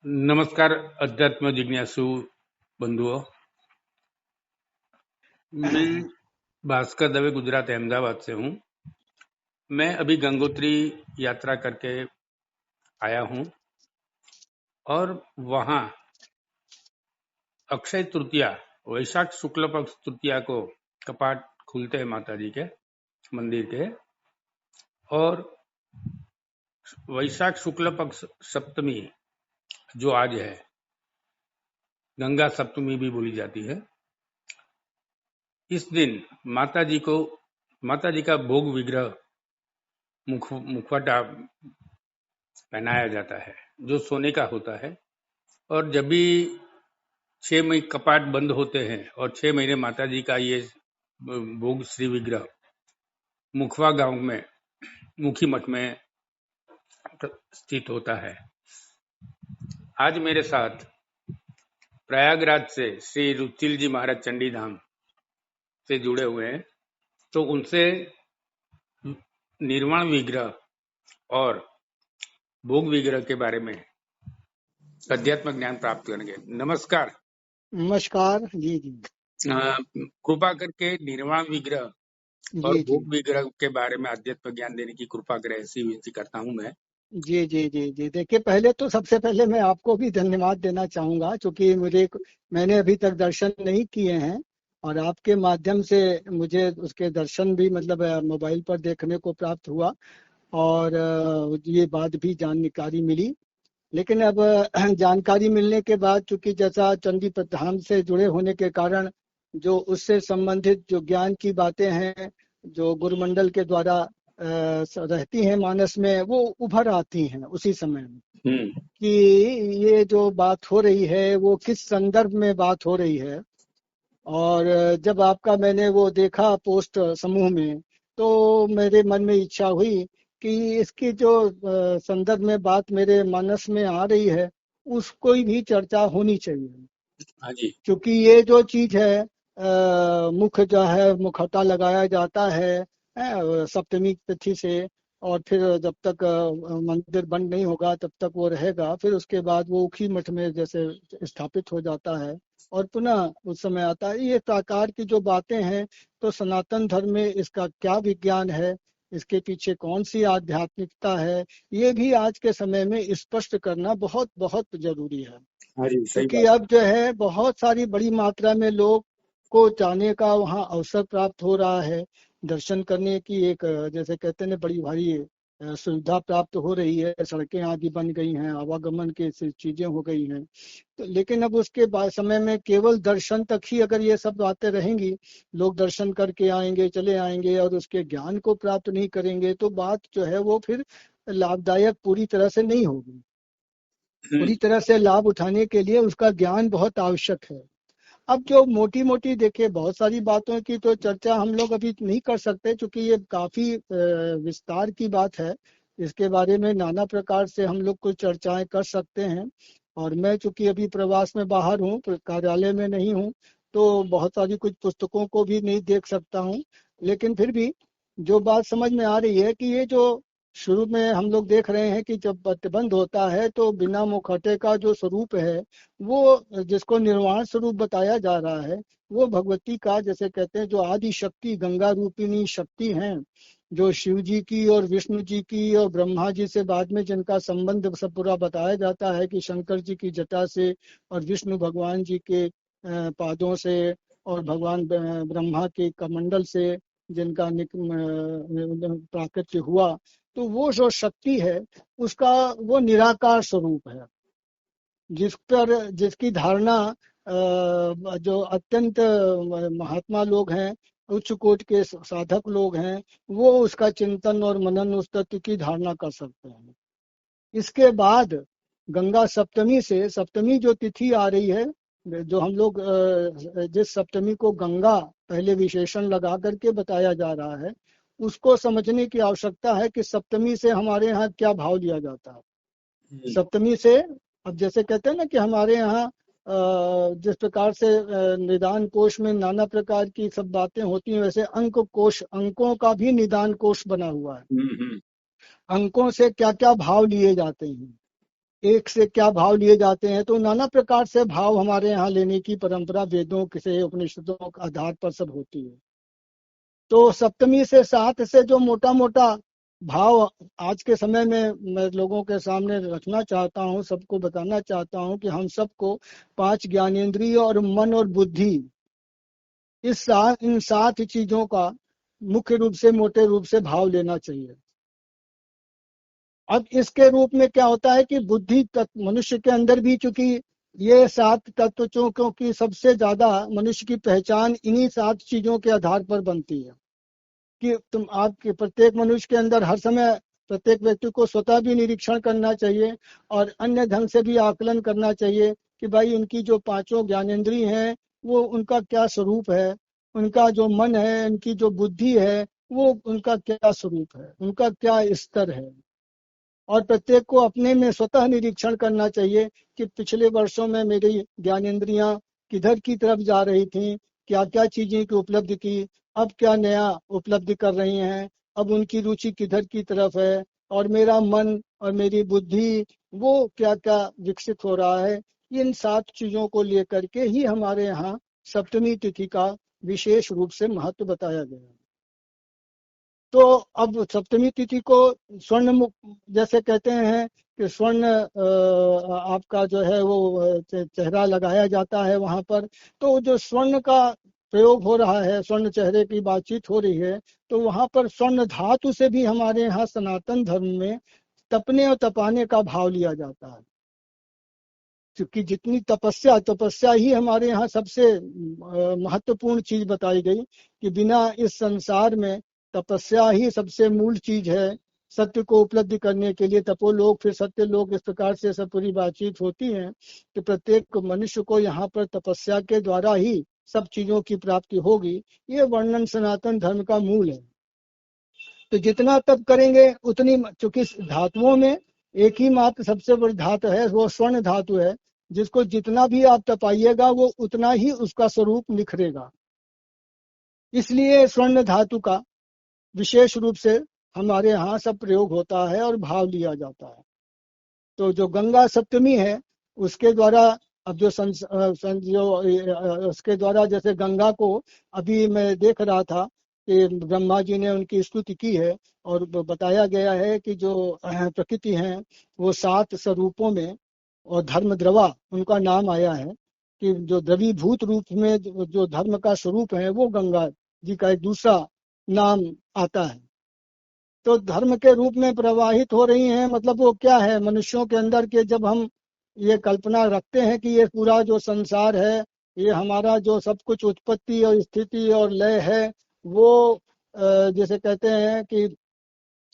नमस्कार अध्यात्म जिज्ञासु बंधुओं। मैं भास्कर दवे गुजरात अहमदाबाद से हूँ। मैं अभी गंगोत्री यात्रा करके आया हूँ और वहाँ अक्षय तृतीया, वैशाख शुक्ल पक्ष तृतीया को कपाट खुलते हैं माता जी के मंदिर के, और वैशाख शुक्ल पक्ष सप्तमी जो आज है, गंगा सप्तमी भी बोली जाती है, इस दिन माता जी का भोग विग्रह मुखवटा पहनाया जाता है जो सोने का होता है। और जब भी 6 महीने कपाट बंद होते हैं और 6 महीने माता जी का ये भोग श्री विग्रह मुखवा गांव में मुखी मठ में स्थित होता है। आज मेरे साथ प्रयागराज से श्री रुचिल जी महाराज चंडी धाम से जुड़े हुए हैं, तो उनसे निर्वाण विग्रह और भोग विग्रह के बारे में अध्यात्म ज्ञान प्राप्त करेंगे। नमस्कार। नमस्कार जी जी कृपा करके निर्वाण विग्रह और जी जी भोग विग्रह के बारे में अध्यात्म ज्ञान देने की कृपा करें, ऐसी विनती करता हूं मैं। जी जी जी जी देखिए, पहले तो सबसे पहले मैं आपको भी धन्यवाद देना चाहूंगा, क्योंकि मैंने अभी तक दर्शन नहीं किए हैं और आपके माध्यम से मुझे उसके दर्शन भी मतलब मोबाइल पर देखने को प्राप्त हुआ और ये बात भी जानकारी मिली। लेकिन अब जानकारी मिलने के बाद, चूंकि जैसा चंडी धाम से जुड़े होने के कारण जो उससे संबंधित जो ज्ञान की बातें हैं जो गुरुमंडल के द्वारा रहती हैं मानस में, वो उभर आती हैं उसी समय में कि ये जो बात हो रही है वो किस संदर्भ में बात हो रही है। और जब आपका मैंने वो देखा पोस्ट समूह में, तो मेरे मन में इच्छा हुई कि इसकी जो संदर्भ में बात मेरे मानस में आ रही है उसको भी चर्चा होनी चाहिए। हाँ जी। क्योंकि ये जो चीज है, मुख जो है मुखौटा लगाया जाता है सप्तमी तिथि से, और फिर जब तक मंदिर बंद नहीं होगा तब तक वो रहेगा। फिर उसके बाद वो उखी मठ में जैसे स्थापित हो जाता है और पुनः उस समय आता है। ये प्रकार की जो बातें हैं, तो सनातन धर्म में इसका क्या विज्ञान है, इसके पीछे कौन सी आध्यात्मिकता है, ये भी आज के समय में स्पष्ट करना बहुत बहुत जरूरी है। हाँ जी, सही क्योंकि बात। अब जो है बहुत सारी बड़ी मात्रा में लोग को जाने का वहाँ अवसर प्राप्त हो रहा है, दर्शन करने की एक जैसे कहते हैं बड़ी भारी सुविधा प्राप्त हो रही है। सड़कें आदि बन गई हैं, आवागमन की चीजें हो गई हैं। तो लेकिन अब उसके बाद समय में केवल दर्शन तक ही अगर ये सब बातें रहेंगी, लोग दर्शन करके आएंगे चले आएंगे और उसके ज्ञान को प्राप्त नहीं करेंगे, तो बात जो है वो फिर लाभदायक पूरी तरह से नहीं होगी। पूरी तरह से लाभ उठाने के लिए उसका ज्ञान बहुत आवश्यक है। अब जो मोटी मोटी देखिए बहुत सारी बातों की तो चर्चा हम लोग अभी नहीं कर सकते, क्योंकि ये काफी विस्तार की बात है। इसके बारे में नाना प्रकार से हम लोग कुछ चर्चाएं कर सकते हैं। और मैं चूंकि अभी प्रवास में बाहर हूँ, कार्यालय में नहीं हूँ, तो बहुत सारी कुछ पुस्तकों को भी नहीं देख सकता हूँ। लेकिन फिर भी जो बात समझ में आ रही है कि ये जो शुरू में हम लोग देख रहे हैं कि जब प्रतिबंध होता है तो बिना मुखौटे का जो स्वरूप है, वो जिसको निर्वाण स्वरूप बताया जा रहा है, वो भगवती का जैसे कहते हैं जो आदि शक्ति गंगा रूपिणी शक्ति हैं, जो शिव जी की और विष्णु जी की और ब्रह्मा जी से बाद में जिनका संबंध सब पूरा बताया जाता है कि शंकर जी की जटा से और विष्णु भगवान जी के पादों से और भगवान ब्रह्मा के कमंडल से जिनका प्राकट्य हुआ, तो वो जो शक्ति है उसका वो निराकार स्वरूप है, जिस पर जिसकी धारणा जो अत्यंत महात्मा लोग हैं, उच्च कोटि के साधक लोग हैं, वो उसका चिंतन और मनन उस तत्व की धारणा कर सकते हैं। इसके बाद गंगा सप्तमी से, सप्तमी जो तिथि आ रही है, जो हम लोग जिस सप्तमी को गंगा पहले विशेषण लगा करके बताया जा रहा है, उसको समझने की आवश्यकता है कि सप्तमी से हमारे यहाँ क्या भाव लिया जाता है। सप्तमी से अब जैसे कहते हैं ना कि हमारे यहाँ जिस प्रकार से निदान कोश में नाना प्रकार की सब बातें होती हैं, वैसे अंक कोश, अंकों का भी निदान कोश बना हुआ है। अंकों से क्या क्या भाव लिए जाते हैं, एक से क्या भाव लिए जाते हैं, तो नाना प्रकार से भाव हमारे यहाँ लेने की परंपरा वेदों से उपनिषदों के आधार पर सब होती है। तो सप्तमी से सात से जो मोटा मोटा भाव आज के समय में मैं लोगों के सामने रखना चाहता हूँ, सबको बताना चाहता हूँ कि हम सबको पांच ज्ञानेंद्रिय और मन और बुद्धि, इन सात चीजों का मुख्य रूप से मोटे रूप से भाव लेना चाहिए। अब इसके रूप में क्या होता है कि बुद्धि तत्व मनुष्य के अंदर भी, चूंकि ये सात तत्व क्योंकि सबसे ज्यादा मनुष्य की पहचान इन्हीं सात चीजों के आधार पर बनती है कि तुम आपके प्रत्येक मनुष्य के अंदर हर समय प्रत्येक व्यक्ति को स्वतः भी निरीक्षण करना चाहिए और अन्य ढंग से भी आकलन करना चाहिए कि भाई उनकी जो पांचों ज्ञानेंद्रिय हैं वो उनका क्या स्वरूप है, उनका जो मन है, उनकी जो बुद्धि है वो उनका क्या स्वरूप है, उनका क्या स्तर है। और प्रत्येक को अपने में स्वतः निरीक्षण करना चाहिए कि पिछले वर्षों में मेरी ज्ञानेंद्रियां किधर की तरफ जा रही थी, क्या क्या चीजें की उपलब्धि की, अब क्या नया उपलब्धि कर रही हैं, अब उनकी रुचि किधर की तरफ है, और मेरा मन और मेरी बुद्धि वो क्या क्या विकसित हो रहा है। इन सात चीजों को लेकर के ही हमारे यहाँ सप्तमी तिथि का विशेष रूप से महत्व बताया गया है। तो अब सप्तमी तिथि को स्वर्ण जैसे कहते हैं कि स्वर्ण आपका जो है वो चेहरा लगाया जाता है वहां पर, तो जो स्वर्ण का प्रयोग हो रहा है, स्वर्ण चेहरे की बातचीत हो रही है, तो वहां पर स्वर्ण धातु से भी हमारे यहाँ सनातन धर्म में तपने और तपाने का भाव लिया जाता है। क्योंकि जितनी तपस्या तपस्या ही हमारे यहाँ सबसे महत्वपूर्ण चीज बताई गई कि बिना इस संसार में तपस्या ही सबसे मूल चीज है सत्य को उपलब्धि करने के लिए। तपोलोक फिर सत्य लोक, इस प्रकार से सब पूरी बातचीत होती है कि प्रत्येक मनुष्य को यहाँ पर तपस्या के द्वारा ही सब चीजों की प्राप्ति होगी। ये वर्णन सनातन धर्म का मूल है। तो जितना तप करेंगे उतनी, चूंकि धातुओं में एक ही मात्र सबसे बड़ी धातु है, वो स्वर्ण धातु है, जिसको जितना भी आप तपाइएगा वो उतना ही उसका स्वरूप निखरेगा। इसलिए स्वर्ण धातु का विशेष रूप से हमारे यहाँ सब प्रयोग होता है और भाव लिया जाता है। तो जो गंगा सप्तमी है उसके द्वारा, अब जो उसके द्वारा जैसे गंगा को अभी मैं देख रहा था कि ब्रह्मा जी ने उनकी स्तुति की है और बताया गया है कि जो प्रकृति है वो सात स्वरूपों में, और धर्म द्रवा उनका नाम आया है कि जो द्रवीभूत रूप में जो धर्म का स्वरूप है वो गंगा जी का एक दूसरा नाम आता है। तो धर्म के रूप में प्रवाहित हो रही हैं, मतलब वो क्या है मनुष्यों के अंदर के, जब हम ये कल्पना रखते हैं कि ये पूरा जो संसार है, ये हमारा जो सब कुछ उत्पत्ति और स्थिति और लय है, वो जैसे कहते हैं कि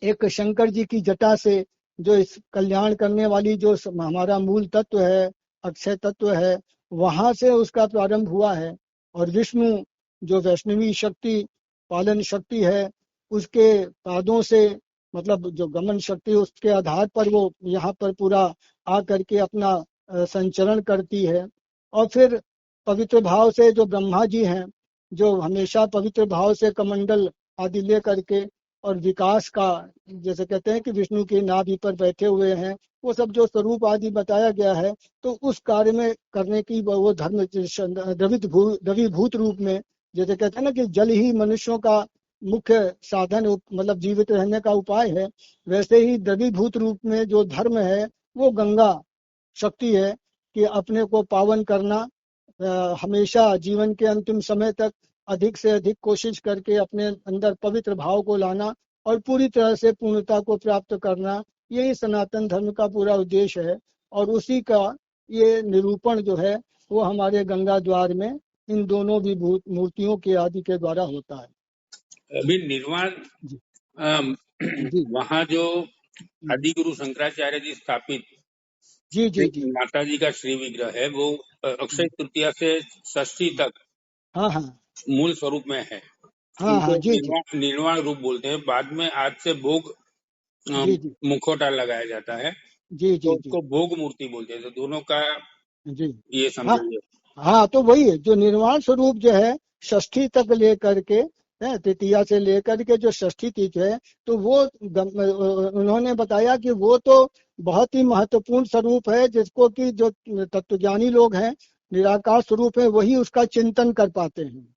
एक शंकर जी की जटा से जो इस कल्याण करने वाली जो हमारा मूल तत्व है, अक्षय तत्व है, वहां से उसका प्रारंभ हुआ है। और विष्णु जो वैष्णवी शक्ति पालन शक्ति है, उसके पादों से, मतलब जो गमन शक्ति, उसके आधार पर वो यहाँ पर पूरा आ करके अपना संचरण करती है। और फिर पवित्र भाव से जो ब्रह्मा जी हैं, जो हमेशा पवित्र भाव से कमंडल आदि ले करके और विकास का, जैसे कहते हैं कि विष्णु की नाभि पर बैठे हुए हैं, वो सब जो स्वरूप आदि बताया गया है, तो उस कार्य में करने की वो धर्म द्रवीभूत रूप में, जैसे कहते हैं ना कि जल ही मनुष्यों का मुख्य साधन, मतलब जीवित रहने का उपाय है, वैसे ही द्रवीभूत रूप में जो धर्म है वो गंगा शक्ति है कि अपने को पावन करना, हमेशा जीवन के अंतिम समय तक अधिक से अधिक कोशिश करके अपने अंदर पवित्र भाव को लाना और पूरी तरह से पूर्णता को प्राप्त करना, यही सनातन धर्म का पूरा उद्देश्य है। और उसी का ये निरूपण जो है वो हमारे गंगा द्वार में इन दोनों विभूत मूर्तियों के आदि के द्वारा होता है। अभी निर्वाण जी जी वहाँ जो आदि गुरु शंकराचार्य जी स्थापित जी जी जी माता जी का श्री विग्रह है, वो अक्षय तृतीया से षष्ठी तक हाँ हाँ मूल स्वरूप में है। हाँ उनको हाँ जी जी निर्वाण रूप बोलते हैं। बाद में आज से भोग जी जी मुखौटा लगाया जाता है जी तो जी जी उसको भोग मूर्ति बोलते हैं। तो दोनों का जी ये हाँ समझिए। हाँ, तो वही है जो निर्वाण स्वरूप जो है षष्ठी तक ले करके है, तृतीया से लेकर के जो षष्ठी तिथि है, तो वो उन्होंने बताया कि वो तो बहुत ही महत्वपूर्ण स्वरूप है, जिसको कि जो तत्वज्ञानी लोग हैं, निराकार स्वरूप है, वही उसका चिंतन कर पाते हैं।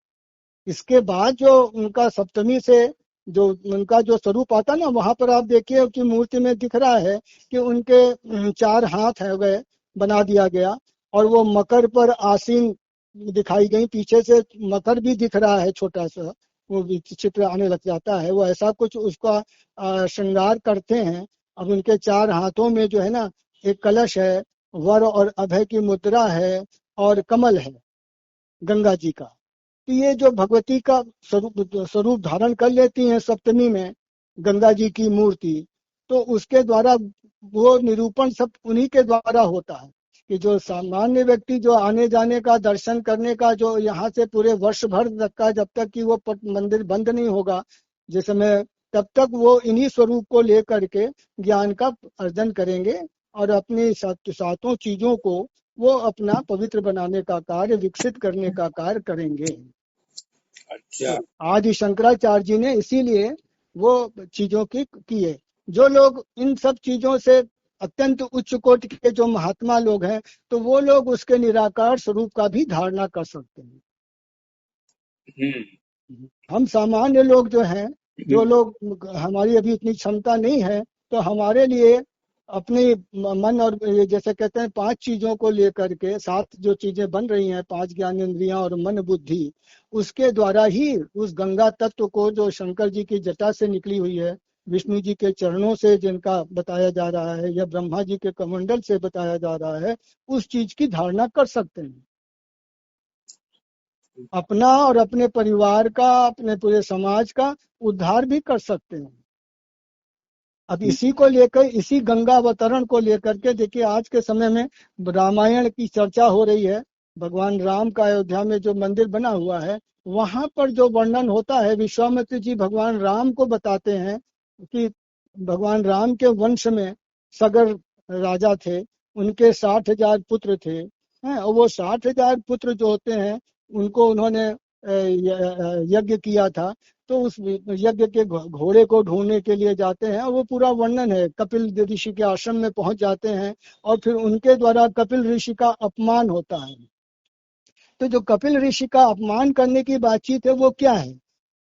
इसके बाद जो उनका सप्तमी से जो उनका जो स्वरूप आता ना, वहां पर आप देखिए कि मूर्ति में दिख रहा है कि उनके 4 हाथ है गए, बना दिया गया, और वो मकर पर आसीन दिखाई गई। पीछे से मकर भी दिख रहा है छोटा सा, वो भी चित्र आने लग जाता है। वो ऐसा कुछ उसका श्रृंगार करते हैं। अब उनके 4 हाथों में जो है ना, एक कलश है, वर और अभय की मुद्रा है, और कमल है गंगा जी का। तो ये जो भगवती का स्वरूप धारण कर लेती हैं सप्तमी में गंगा जी की मूर्ति, तो उसके द्वारा वो निरूपण सब उन्हीं के द्वारा होता है कि जो सामान्य व्यक्ति जो आने जाने का, दर्शन करने का, जो यहाँ से पूरे वर्ष भर तक का, जब तक कि वो मंदिर बंद नहीं होगा जिस समय, तब तक वो इन्हीं स्वरूप को लेकर के ज्ञान का अर्जन करेंगे, और अपनी सातों चीजों को वो अपना पवित्र बनाने का कार्य, विकसित करने का कार्य करेंगे। अच्छा। आदि शंकराचार्य जी ने इसीलिए वो चीजों की किए। जो लोग इन सब चीजों से अत्यंत उच्च कोटि के जो महात्मा लोग हैं, तो वो लोग उसके निराकार स्वरूप का भी धारणा कर सकते हैं। हम सामान्य लोग जो हैं, जो लोग, हमारी अभी इतनी क्षमता नहीं है, तो हमारे लिए अपनी मन और ये जैसे कहते हैं 5 चीजों को लेकर के 7 जो चीजें बन रही हैं, 5 ज्ञानेंद्रियां और मन बुद्धि, उसके द्वारा ही उस गंगा तत्व को, जो शंकर जी की जटा से निकली हुई है, विष्णु जी के चरणों से जिनका बताया जा रहा है, या ब्रह्मा जी के कमंडल से बताया जा रहा है, उस चीज की धारणा कर सकते हैं। अपना और अपने परिवार का, अपने पूरे समाज का उद्धार भी कर सकते हैं। अब इसी को लेकर, इसी गंगा अवतरण को लेकर के देखिए, आज के समय में रामायण की चर्चा हो रही है। भगवान राम का अयोध्या में जो मंदिर बना हुआ है, वहां पर जो वर्णन होता है, विश्वामित्र जी भगवान राम को बताते हैं कि भगवान राम के वंश में सगर राजा थे, उनके 60,000 पुत्र थे, हैं, और वो 60,000 पुत्र जो होते हैं, उनको उन्होंने यज्ञ किया था। तो उस यज्ञ के घोड़े को ढूंढने के लिए जाते हैं, और वो पूरा वर्णन है। कपिल ऋषि के आश्रम में पहुंच जाते हैं, और फिर उनके द्वारा कपिल ऋषि का अपमान होता है। तो जो कपिल ऋषि का अपमान करने की बातचीत है, वो क्या है?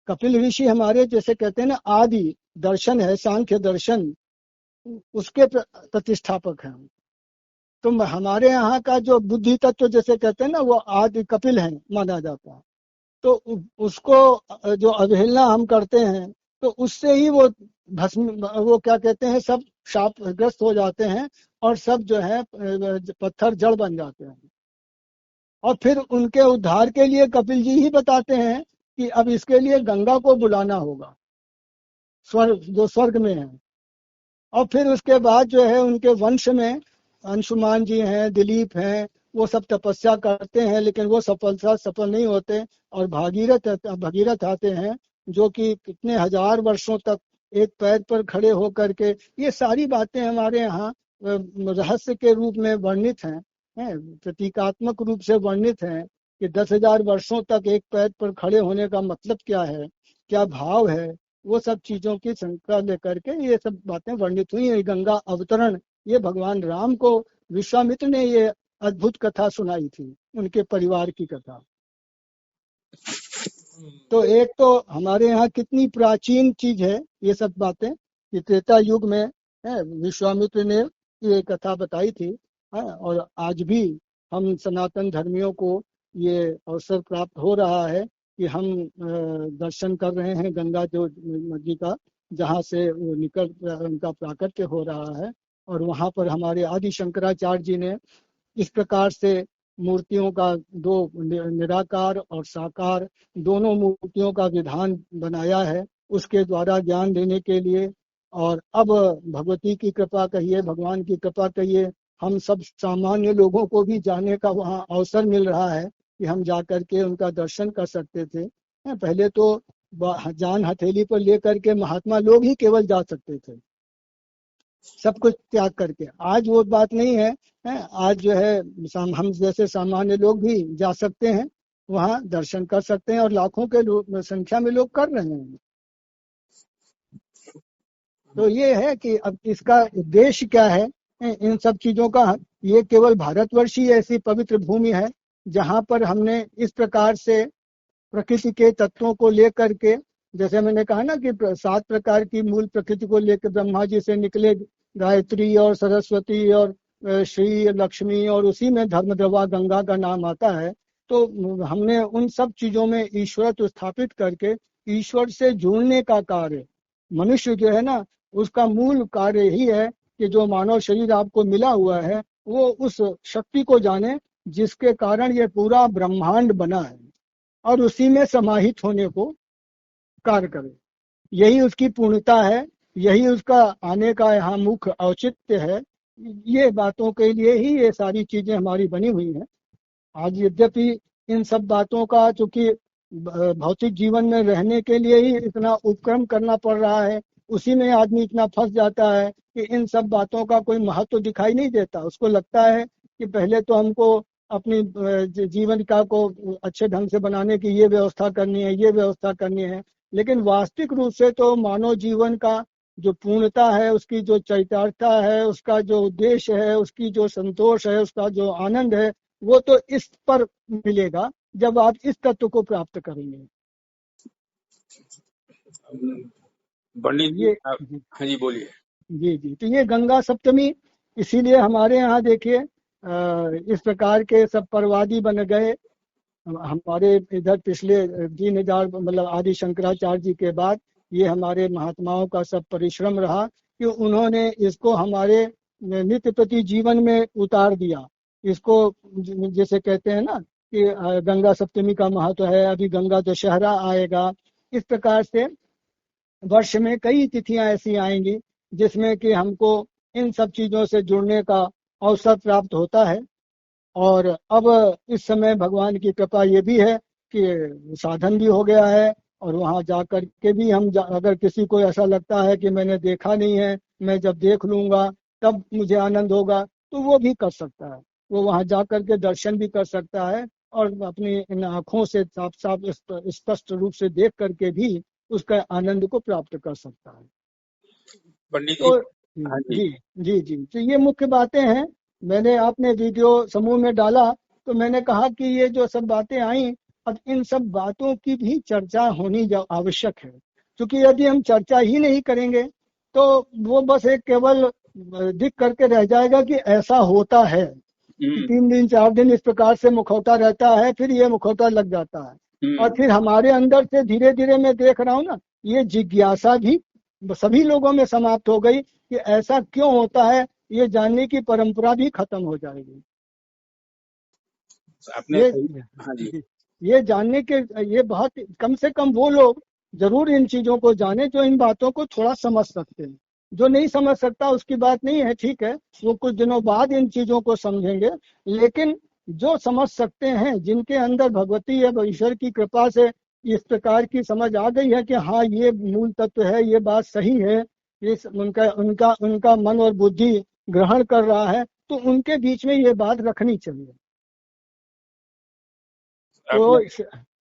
कपिल ऋषि हमारे जैसे कहते हैं ना, आदि दर्शन है, सांख्य दर्शन, उसके प्रतिष्ठापक हैं। तो हमारे यहाँ का जो बुद्धि तत्व जैसे कहते हैं ना, वो आदि कपिल है माना जाता है। तो उसको जो अवहेलना हम करते हैं, तो उससे ही वो भस्म, वो क्या कहते हैं, सब शापग्रस्त हो जाते हैं, और सब जो है पत्थर जड़ बन जाते हैं। और फिर उनके उद्धार के लिए कपिल जी ही बताते हैं कि अब इसके लिए गंगा को बुलाना होगा, स्वर्ग, जो स्वर्ग में है। और फिर उसके बाद जो है उनके वंश में अंशुमान जी हैं, दिलीप हैं, वो सब तपस्या करते हैं, लेकिन वो सफल नहीं होते। और भगीरथ आते हैं, जो कि कितने हजार वर्षों तक एक पैर पर खड़े होकर के, ये सारी बातें हमारे यहाँ रहस्य के रूप में वर्णित हैं, प्रतीकात्मक रूप से वर्णित हैं कि 10,000 वर्षों तक एक पैर पर खड़े होने का मतलब क्या है, क्या भाव है। वो सब चीजों की शंका लेकर के ये सब बातें वर्णित हुई है। गंगा अवतरण, ये भगवान राम को विश्वामित्र ने ये अद्भुत कथा सुनाई थी, उनके परिवार की कथा। तो एक तो हमारे यहाँ कितनी प्राचीन चीज है ये सब बातें, कि त्रेता युग में है, विश्वामित्र ने ये कथा बताई थी, है, और आज भी हम सनातन धर्मियों को ये अवसर प्राप्त हो रहा है कि हम दर्शन कर रहे हैं गंगा जो नदी का, जहाँ से वो निकल उनका प्राकट्य हो रहा है। और वहाँ पर हमारे आदि शंकराचार्य जी ने इस प्रकार से मूर्तियों का, दो निराकार और साकार दोनों मूर्तियों का विधान बनाया है, उसके द्वारा ज्ञान देने के लिए। और अब भगवती की कृपा कहिए, भगवान की कृपा कहिए, हम सब सामान्य लोगों को भी जाने का वहाँ अवसर मिल रहा है कि हम जाकर के उनका दर्शन कर सकते थे। पहले तो जान हथेली पर लेकर के महात्मा लोग ही केवल जा सकते थे, सब कुछ त्याग करके। आज वो बात नहीं है, आज जो है हम जैसे सामान्य लोग भी जा सकते हैं, वहाँ दर्शन कर सकते हैं, और लाखों के संख्या में लोग कर रहे हैं। तो ये है कि अब इसका उद्देश्य क्या है इन सब चीजों का। ये केवल भारतवर्ष ही ऐसी पवित्र भूमि है जहाँ पर हमने इस प्रकार से प्रकृति के तत्वों को लेकर के, जैसे मैंने कहा ना कि 7 प्रकार की मूल प्रकृति को लेकर ब्रह्मा जी से निकले गायत्री और सरस्वती और श्री लक्ष्मी, और उसी में धर्मद्रवा गंगा का नाम आता है। तो हमने उन सब चीजों में ईश्वर स्थापित करके ईश्वर से जुड़ने का कार्य, मनुष्य जो है ना, उसका मूल कार्य ही है कि जो मानव शरीर आपको मिला हुआ है वो उस शक्ति को जाने जिसके कारण ये पूरा ब्रह्मांड बना है, और उसी में समाहित होने को कार्य करे। यही उसकी पूर्णता है, यही उसका आने का यहाँ मुख्य औचित्य है। ये बातों के लिए ही ये सारी चीजें हमारी बनी हुई हैं। आज यद्यपि इन सब बातों का, चूंकि भौतिक जीवन में रहने के लिए ही इतना उपक्रम करना पड़ रहा है, उसी में आदमी इतना फंस जाता है कि इन सब बातों का कोई महत्व दिखाई नहीं देता। उसको लगता है कि पहले तो हमको अपनी जीवनिका को अच्छे ढंग से बनाने की ये व्यवस्था करनी है, ये व्यवस्था करनी है। लेकिन वास्तविक रूप से तो मानव जीवन का जो पूर्णता है, उसकी जो चैतार्थता है, उसका जो उद्देश्य है, उसकी जो संतोष है, उसका जो आनंद है, वो तो इस पर मिलेगा जब आप इस तत्व को प्राप्त करेंगे। पंडित जी ये हाँ जी बोलिए। जी जी, तो ये गंगा सप्तमी, इसीलिए हमारे यहाँ देखिए इस प्रकार के सब पर्वादि बन गए। हमारे इधर पिछले 3000 मतलब आदि शंकराचार्य जी के बाद ये हमारे महात्माओं का सब परिश्रम रहा कि उन्होंने इसको हमारे नित्य प्रति जीवन में उतार दिया। इसको जैसे कहते हैं ना कि गंगा सप्तमी का महत्व है, अभी गंगा दशहरा आएगा। इस प्रकार से वर्ष में कई तिथियां ऐसी आएंगी जिसमें कि हमको इन सब चीजों से जुड़ने का अवसर प्राप्त होता है। और अब इस समय भगवान की कृपा ये भी है कि साधन भी हो गया है, और वहां जाकर के भी हम अगर किसी को ऐसा लगता है कि मैंने देखा नहीं है, मैं जब देख लूंगा तब मुझे आनंद होगा, तो वो भी कर सकता है। वो वहां जाकर के दर्शन भी कर सकता है, और अपनी इन आंखों से साफ साफ स्पष्ट रूप से देख करके भी उसका आनंद को प्राप्त कर सकता है। पंडित जी तो हाँ जी जी जी जी, तो ये मुख्य बातें हैं। मैंने आपने वीडियो समूह में डाला तो मैंने कहा कि ये जो सब बातें आई, अब इन सब बातों की भी चर्चा होनी आवश्यक है। क्योंकि यदि हम चर्चा ही नहीं करेंगे तो वो बस एक केवल दिख करके रह जाएगा कि ऐसा होता है। 3 दिन 4 दिन इस प्रकार से मुखौटा रहता है, फिर ये मुखौटा लग जाता है, और फिर हमारे अंदर से धीरे धीरे मैं देख रहा हूँ ना, ये जिज्ञासा भी सभी लोगों में समाप्त हो गई कि ऐसा क्यों होता है। ये जानने की परंपरा भी खत्म हो जाएगी। आपने ये हाँ जी ये जानने के, ये बहुत कम से कम वो लोग जरूर इन चीजों को जाने जो इन बातों को थोड़ा समझ सकते हैं। जो नहीं समझ सकता उसकी बात नहीं है, ठीक है, वो कुछ दिनों बाद इन चीजों को समझेंगे। लेकिन जो समझ सकते हैं, जिनके अंदर भगवती या ईश्वर की कृपा से इस प्रकार की समझ आ गई है कि हाँ ये मूल तत्व है, ये बात सही है, ये उनका उनका उनका मन और बुद्धि ग्रहण कर रहा है, तो उनके बीच में ये बात रखनी चाहिए। तो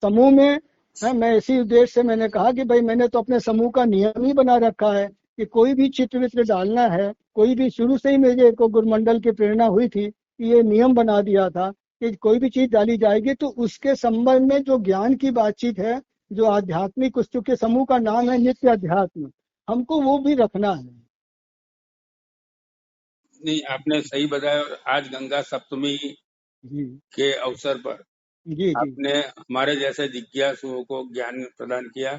समूह में है, मैं इसी उद्देश्य से मैंने कहा कि भाई मैंने तो अपने समूह का नियम ही बना रखा है कि कोई भी चित्र वित्र डालना है, कोई भी, शुरू से ही मेरे को गुरुमंडल की प्रेरणा हुई थी कि ये नियम बना दिया था कि कोई भी चीज डाली जाएगी तो उसके संबंध में जो ज्ञान की बातचीत है, जो आध्यात्मिक, उस के समूह का नाम है नित्य अध्यात्म, हमको वो भी रखना है। नहीं आपने सही बताया। और आज गंगा सप्तमी जी के अवसर पर जी जी आपने हमारे जैसे जिज्ञासुओं को ज्ञान प्रदान किया।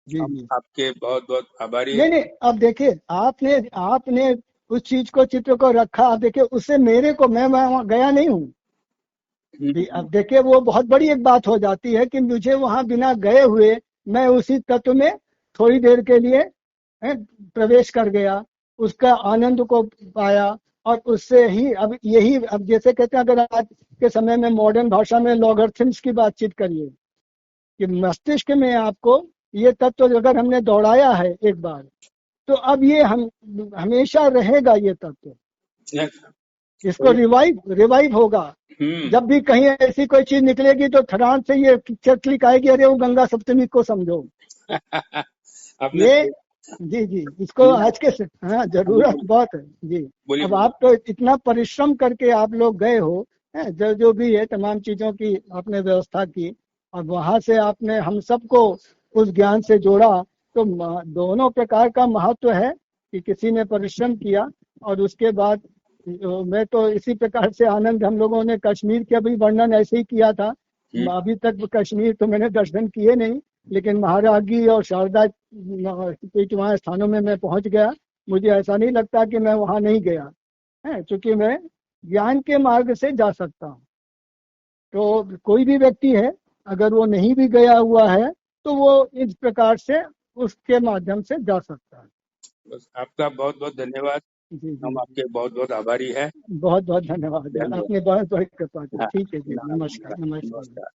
जी हम जी। आपके बहुत बहुत आभारी नहीं हैं। नहीं, अब देखिए, आपने आपने उस चीज को, चित्र को रखा, अब देखिए उससे मेरे को, मैं वहां गया नहीं हूँ। अब देखिए वो बहुत बड़ी एक बात हो जाती है कि मुझे वहां बिना गए हुए मैं उसी तत्व में थोड़ी देर के लिए प्रवेश कर गया, उसका आनंद को पाया, और उससे ही अब यही, अब जैसे कहते हैं, अगर आज के समय में मॉडर्न भाषा में लॉगरिथम्स की बातचीत करिए कि मस्तिष्क में आपको ये तत्व अगर हमने दौड़ाया है एक बार, तो अब ये हम हमेशा रहेगा ये तत्व। इसको रिवाइव होगा। जब भी कहीं ऐसी कोई चीज निकलेगी तो थरान से ये पिक्चर क्लिक आएगी, अरे वो गंगा सप्तमी को समझो। आपने ये जी इसको आज के हाँ जरूरत बहुत है जी। बोलिए। अब आप तो इतना परिश्रम करके आप लोग गए हो, जो भी है तमाम चीजों की आपने व्यवस्था की, और वहां से आपने हम सबको उस ज्ञान से जोड़ा। तो दोनों प्रकार का महत्व है कि किसी ने परिश्रम किया, और उसके बाद मैं तो इसी प्रकार से आनंद, हम लोगों ने कश्मीर का भी वर्णन ऐसे ही किया था। अभी तक कश्मीर तो मैंने दर्शन किए नहीं, लेकिन महारागी और शारदा पीठ वहाँ स्थानों में मैं पहुंच गया। मुझे ऐसा नहीं लगता कि मैं वहां नहीं गया है, क्योंकि मैं ज्ञान के मार्ग से जा सकता हूँ। तो कोई भी व्यक्ति है, अगर वो नहीं भी गया हुआ है तो वो इस प्रकार से उसके माध्यम से जा सकता है। बस आपका बहुत बहुत धन्यवाद। जी हम जी आपके बहुत बहुत आभारी हैं। बहुत बहुत धन्यवाद, धन्यवाद। आपने बहुत बहुत कृपा की। हाँ, ठीक है जी, नमस्कार नमस्कार। नमस्कार। नमस्कार।